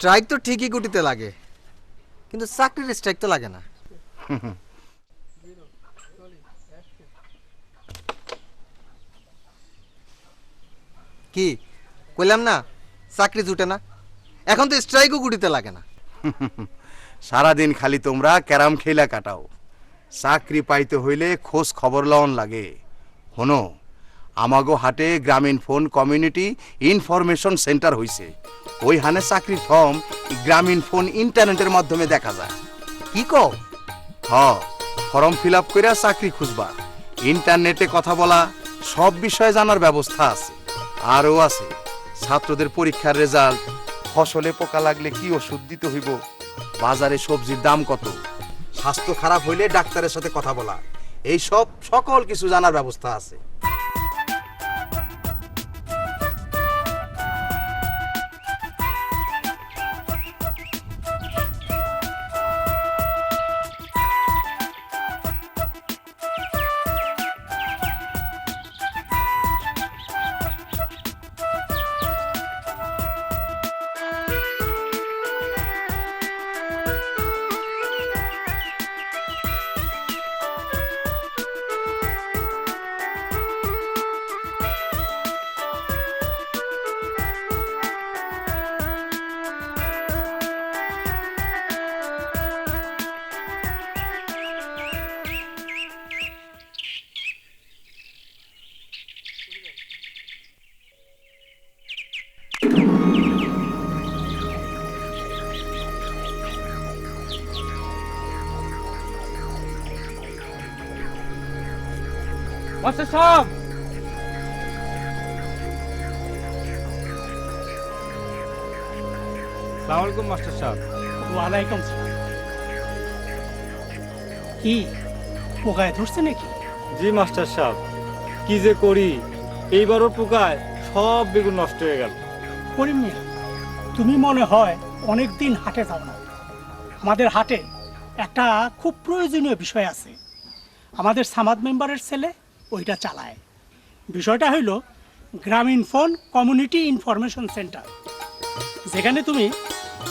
Strike তো ঠিকই গুটিতে লাগে, কিন্তু চাকরির স্ট্রাইক তো লাগে না। কি কইলাম না, চাকরি জুটে না। এখন তো স্ট্রাইকও গুটিতে লাগে না। সারাদিন খালি তোমরা ক্যারাম খেলা কাটাও, চাকরি পাইতে হইলে খোঁজ খবর লওন লাগে। হনো, আমাগো হাটে গ্রামীণ ফোন কমিউনিটি ইনফরমেশন সেন্টার হইছে। ওই হানে চাকরির ফর্ম গ্রামীণ ফোন ইন্টারনেটের মাধ্যমে দেখা যায়। কি কও? ফর্ম ফিল আপ করে চাকরি খুঁজবা। ইন্টারনেটে কথা বলা, সব বিষয়ে জানার ব্যবস্থা আছে। আরও আছে ছাত্রদের পরীক্ষার রেজাল্ট, ফসলে পোকা লাগলে কি ওষুধ দিতে হইব, বাজারে সবজির দাম কত, স্বাস্থ্য খারাপ হইলে ডাক্তারের সাথে কথা বলা, এই সব সকল কিছু জানার ব্যবস্থা আছে। মাস্টার সাহেব, আসসালামু আলাইকুম মাস্টার সাহেব। ওয়ালাইকুম সালাম। কি পোকায় ধরছে নাকি? জি মাস্টার সাহেব, কি যে করি, এইবারও পোকায় সব বেগুন নষ্ট হয়ে গেল। করিম মিয়া, তুমি মনে হয় অনেক দিন হাটে যাও না। আমাদের হাটে একটা খুব প্রয়োজনীয় বিষয় আছে। আমাদের সামাদ মেম্বারের ছেলে ওইটা চালায়। বিষয়টা হইল গ্রামীণ ফোন কমিউনিটি ইনফরমেশন সেন্টার, যেখানে তুমি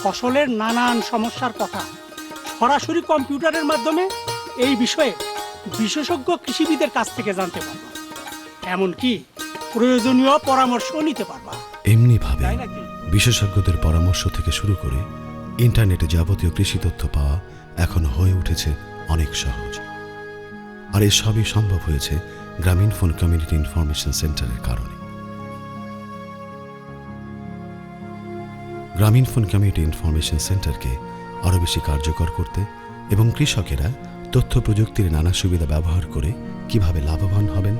ফসলের নানান সমস্যার কথা সরাসরি কম্পিউটারের মাধ্যমে এই বিষয়ে বিশেষজ্ঞ কৃষিবিদের কাছ থেকে জানতে পারবা, এমনকি প্রয়োজনীয় পরামর্শও নিতে পারবা। এমনিভাবে তাই নাকি? বিশেষজ্ঞদের পরামর্শ থেকে শুরু করে ইন্টারনেটে যাবতীয় কৃষি তথ্য পাওয়া এখন হয়ে উঠেছে অনেক সহজ। আর এসবই সম্ভব হয়েছে গ্রামীণ ফোন কমিউনিটি ইনফরমেশন সেন্টারের কারণে। গ্রামীণ ফোন কমিউনিটি ইনফরমেশন সেন্টারকে আরও বেশি কার্যকর করতে এবং কৃষকেরা তথ্য প্রযুক্তির নানা সুবিধা ব্যবহার করে কিভাবে লাভবান হবেন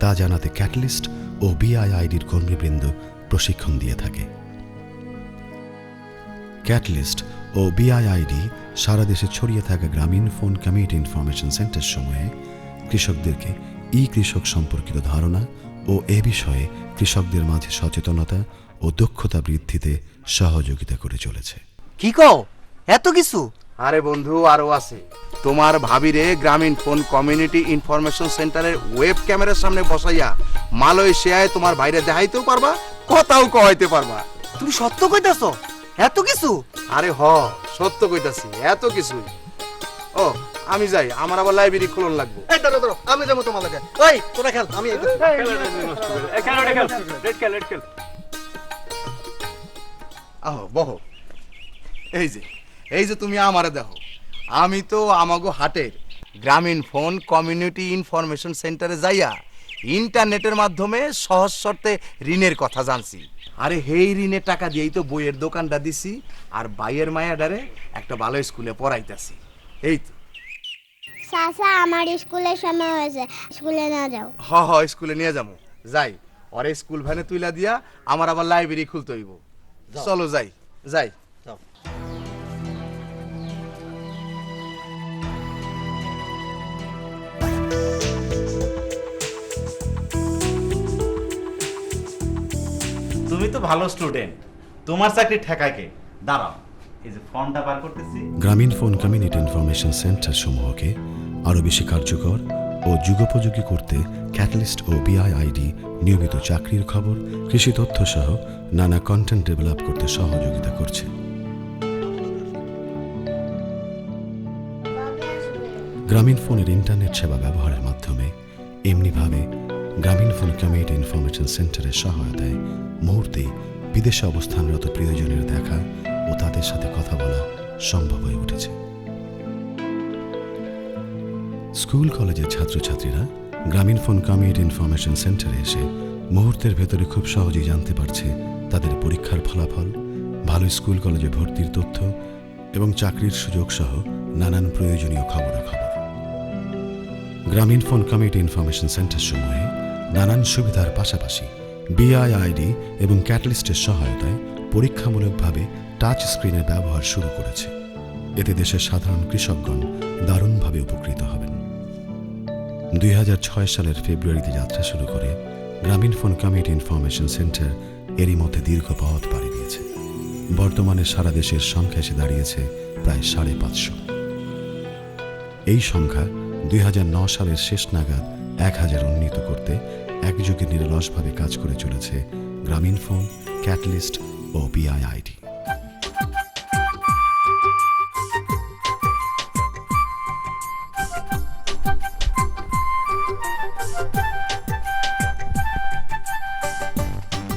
তা জানাতে ক্যাটালিস্ট ও বিআইআইডির কর্মীবৃন্দ প্রশিক্ষণ দিয়ে থাকে। ক্যাটালিস্ট ও বিআইআইডি সারা দেশে ছড়িয়ে থাকা গ্রামীণ ফোন কমিউনিটি ইনফরমেশন সেন্টার সময়ে কৃষকদেরকে ই কৃষক সম্পর্কিত ধারণা ও এ বিষয়ে কৃষকদের মাঝে সচেতনতা ও দক্ষতা বৃদ্ধিতে সহযোগিতা করে চলেছে। কি কও? এত কিছু? আরে বন্ধু, আরো আছে। তোমার ভাবিরে গ্রামীণ ফোন কমিউনিটি ইনফরমেশন সেন্টারের ওয়েব ক্যামেরার সামনে বসাইয়া মালয়েশিয়ায় তোমার বাইরে দেখাইতেও পারবা, কথাও কইতে পারবা। তুমি সত্য কইতাছো? এত কিছু? আরে সত্য কইতাছি, এত কিছুই। ও আমি যাই, আমার আবার লাইব্রেরি খুলন লাগবো। এই দাঁড়ো দাঁড়ো, আমি যাবো তোমার লাগে। ওই তোরা খেল, আমি আহো বহো। এই যে তুমি আমারে দেখো, আমি তো আমাগো হাটের গ্রামীণ ফোন কমিউনিটি ইনফরমেশন সেন্টারে যাইয়া ইন্টারনেটের মাধ্যমে সহজ শর্তে ঋণের কথা জানছি। আরে হেই ঋণের টাকা দিয়েই তো বইয়ের দোকানটা দিছি, আর বাইয়ের মায়াডারে একটা ভালো স্কুলে পড়াইতাছি। এই তো চাচা, আমার স্কুলের সময় হয়েছে, স্কুলে না যাও। স্কুলে নিয়ে যাবো। যাই, ওরে স্কুল ভ্যানে তুইলা দিয়া আমার আবার লাইব্রেরি খুলতে হইব। চলো যাই যাই। তুমি তো ভালো স্টুডেন্ট, তোমার চাকরি ঠেকায় কে? দাঁড়াও, এই যে ফর্মটা বার করতেছি। গ্রামীণ ফোন কমিউনিটি ইনফরমেশন সেন্টার সমূহকে আরও বেশি কার্যকর ও যুগোপযোগী করতে ক্যাটালিস্ট ও বিআইআইডি নিয়মিত চাকরির খবর, কৃষি তথ্য সহ নানা কন্টেন্ট ডেভেলপ করতে সহযোগিতা করছে। গ্রামীণ ফোনের ইন্টারনেট সেবা ব্যবহারের মাধ্যমে এমনিভাবে গ্রামীণ ফোন কমিউনিটি ইনফরমেশন সেন্টারের সহায়তায় মুহূর্তেই বিদেশে অবস্থানরত প্রিয়জনের দেখা ও তাদের সাথে কথা বলা সম্ভব হয়ে উঠেছে। স্কুল কলেজের ছাত্রছাত্রীরা গ্রামীণ ফোন কমিউনিটি ইনফরমেশন সেন্টারে এসে মুহূর্তের ভেতরে খুব সহজেই জানতে পারছে তাদের পরীক্ষার ফলাফল, ভালো স্কুল কলেজে ভর্তির তথ্য এবং চাকরির সুযোগ সহ নানান প্রয়োজনীয় খবরাখবর। গ্রামীণ ফোন কমিউনিটি ইনফরমেশন সেন্টার সমূহে নানান সুবিধার পাশাপাশি বিআইআইডি এবং ক্যাটালিস্টের সহায়তায় পরীক্ষামূলকভাবে টাচ স্ক্রিনের ব্যবহার শুরু করেছে। এতে দেশের সাধারণ কৃষকগণ দারুণভাবে উপকৃত হবেন। 2006 সালের ফেব্রুয়ারিতে যাত্রা শুরু করে গ্রামীণ ফোন কমিউনিটি ইনফরমেশন সেন্টার এরই মধ্যে দীর্ঘ পথ পাড়ি দিয়েছে। বর্তমানে সারা দেশের সংখ্যা এসে দাঁড়িয়েছে প্রায় 550। এই সংখ্যা 2009 সালের শেষ নাগাদ 1000 উন্নীত করতে একযোগে নিরলসভাবে কাজ করে চলেছে গ্রামীণ ফোন, ক্যাটালিস্ট ও বিআইআইডি।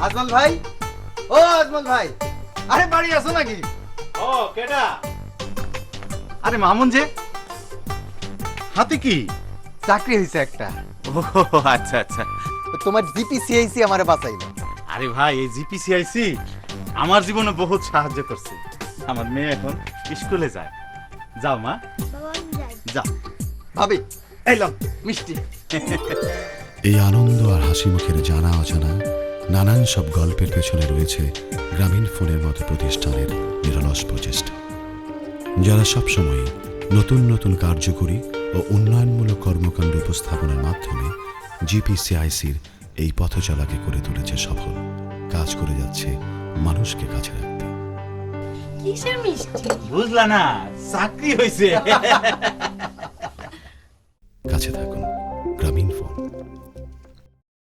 আজমল ভাই, ও আজমল ভাই, আরে বাড়ি আসো নাকি? ও কেডা? আরে মামুন যে, হাতে কি? চাকরি হয়েছে একটা। ও আচ্ছা আচ্ছা। তোমার জিপিসিআইসি আমারে বাঁচাইলো। আরে ভাই, এই জিপিসিআইসি আমার জীবনে বহুত সাহায্য করছে। আমার মেয়ে এখন স্কুলে যায়। যাও মা, বাবা আমি যাই। যাও। ভাবি এলাম মিষ্টি। এই আনন্দ আর হাসি মুখের জানা অজানা নানান সব গল্পের পেছনে রয়েছে গ্রামীণ ফোনের মতো প্রতিষ্ঠানের নিরলস প্রচেষ্টা, যারা সবসময় নতুন নতুন কার্যকরী ও উন্নয়নমূলক কর্মকাণ্ড উপস্থাপনের মাধ্যমে জিপিসিআইসির এই পথচলাকে করে তুলেছে সফল। কাজ করে যাচ্ছে মানুষকে কাছে রাখতে। কিসের মিষ্টি? বুঝলা না, চাকরি হয়েছে। কাছে থাকুন গ্রামীণ ফোন।